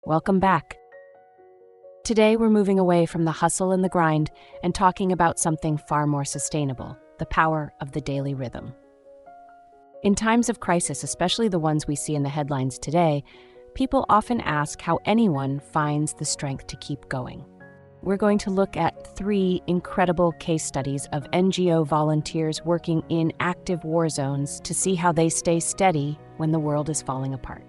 Welcome back. Today we're moving away from the hustle and the grind and talking about something far more sustainable, the power of the daily rhythm. In times of crisis, especially the ones we see in the headlines today, people often ask how anyone finds the strength to keep going. We're going to look at 3 incredible case studies of NGO volunteers working in active war zones to see how they stay steady when the world is falling apart.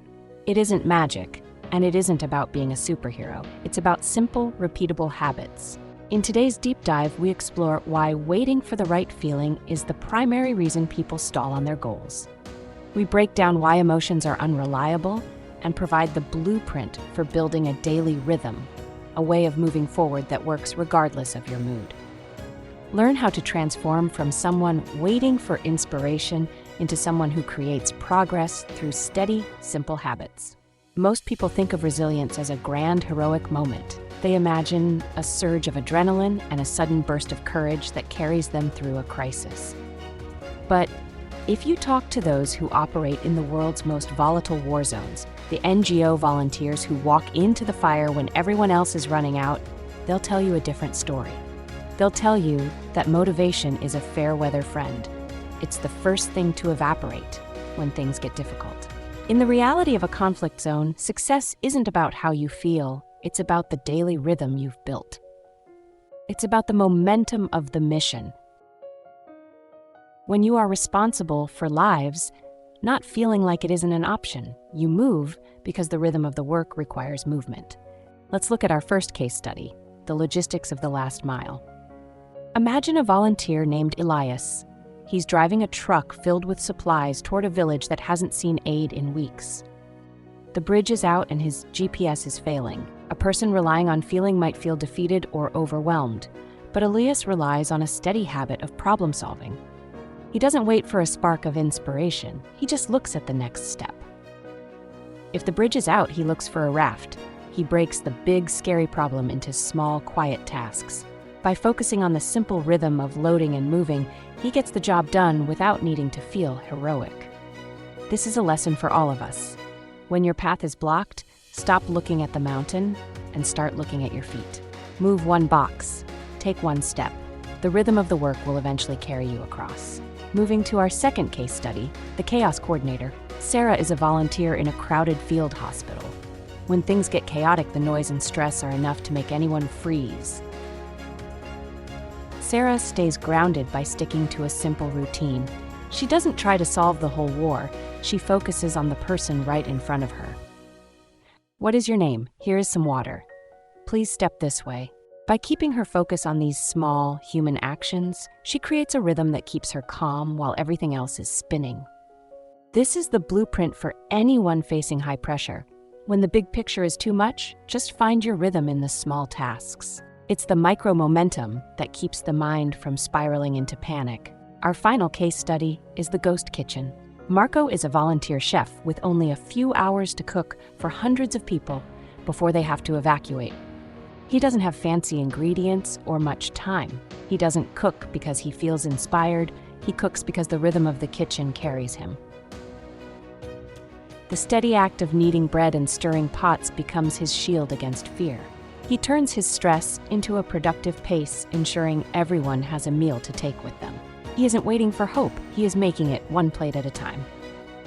It isn't magic, and it isn't about being a superhero. It's about simple, repeatable habits. In today's deep dive, we explore why waiting for the right feeling is the primary reason people stall on their goals. We break down why emotions are unreliable and provide the blueprint for building a daily rhythm, a way of moving forward that works regardless of your mood. Learn how to transform from someone waiting for inspiration into someone who creates progress through steady, simple habits. Most people think of resilience as a grand, heroic moment. They imagine a surge of adrenaline and a sudden burst of courage that carries them through a crisis. But if you talk to those who operate in the world's most volatile war zones, the NGO volunteers who walk into the fire when everyone else is running out, they'll tell you a different story. They'll tell you that motivation is a fair weather friend. It's the first thing to evaporate when things get difficult. In the reality of a conflict zone, success isn't about how you feel, it's about the daily rhythm you've built. It's about the momentum of the mission. When you are responsible for lives, not feeling like it isn't an option, you move because the rhythm of the work requires movement. Let's look at our first case study, the logistics of the last mile. Imagine a volunteer named Elias. He's driving a truck filled with supplies toward a village that hasn't seen aid in weeks. The bridge is out and his GPS is failing. A person relying on feeling might feel defeated or overwhelmed, but Elias relies on a steady habit of problem solving. He doesn't wait for a spark of inspiration, he just looks at the next step. If the bridge is out, he looks for a raft. He breaks the big, scary problem into small, quiet tasks. By focusing on the simple rhythm of loading and moving, he gets the job done without needing to feel heroic. This is a lesson for all of us. When your path is blocked, stop looking at the mountain and start looking at your feet. Move one box, take one step. The rhythm of the work will eventually carry you across. Moving to our second case study, the chaos coordinator. Sarah is a volunteer in a crowded field hospital. When things get chaotic, the noise and stress are enough to make anyone freeze. Sarah stays grounded by sticking to a simple routine. She doesn't try to solve the whole war, she focuses on the person right in front of her. What is your name? Here is some water. Please step this way. By keeping her focus on these small, human actions, she creates a rhythm that keeps her calm while everything else is spinning. This is the blueprint for anyone facing high pressure. When the big picture is too much, just find your rhythm in the small tasks. It's the micro-momentum that keeps the mind from spiraling into panic. Our final case study is the ghost kitchen. Marco is a volunteer chef with only a few hours to cook for hundreds of people before they have to evacuate. He doesn't have fancy ingredients or much time. He doesn't cook because he feels inspired. He cooks because the rhythm of the kitchen carries him. The steady act of kneading bread and stirring pots becomes his shield against fear. He turns his stress into a productive pace, ensuring everyone has a meal to take with them. He isn't waiting for hope, he is making it one plate at a time.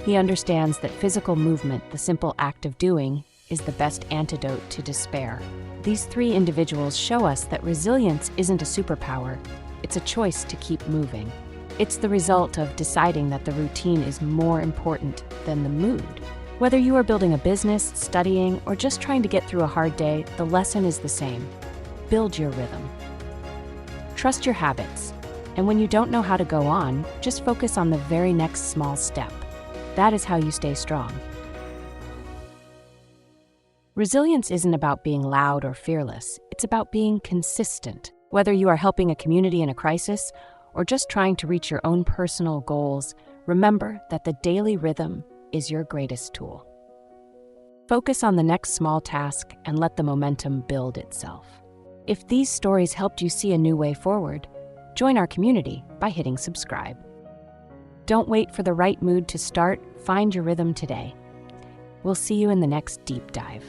He understands that physical movement, the simple act of doing, is the best antidote to despair. These 3 individuals show us that resilience isn't a superpower, it's a choice to keep moving. It's the result of deciding that the routine is more important than the mood. Whether you are building a business, studying, or just trying to get through a hard day, the lesson is the same. Build your rhythm. Trust your habits, and when you don't know how to go on, just focus on the very next small step. That is how you stay strong. Resilience isn't about being loud or fearless, it's about being consistent. Whether you are helping a community in a crisis or just trying to reach your own personal goals, remember that the daily rhythm is your greatest tool. Focus on the next small task and let the momentum build itself. If these stories helped you see a new way forward, join our community by hitting subscribe. Don't wait for the right mood to start, find your rhythm today. We'll see you in the next deep dive.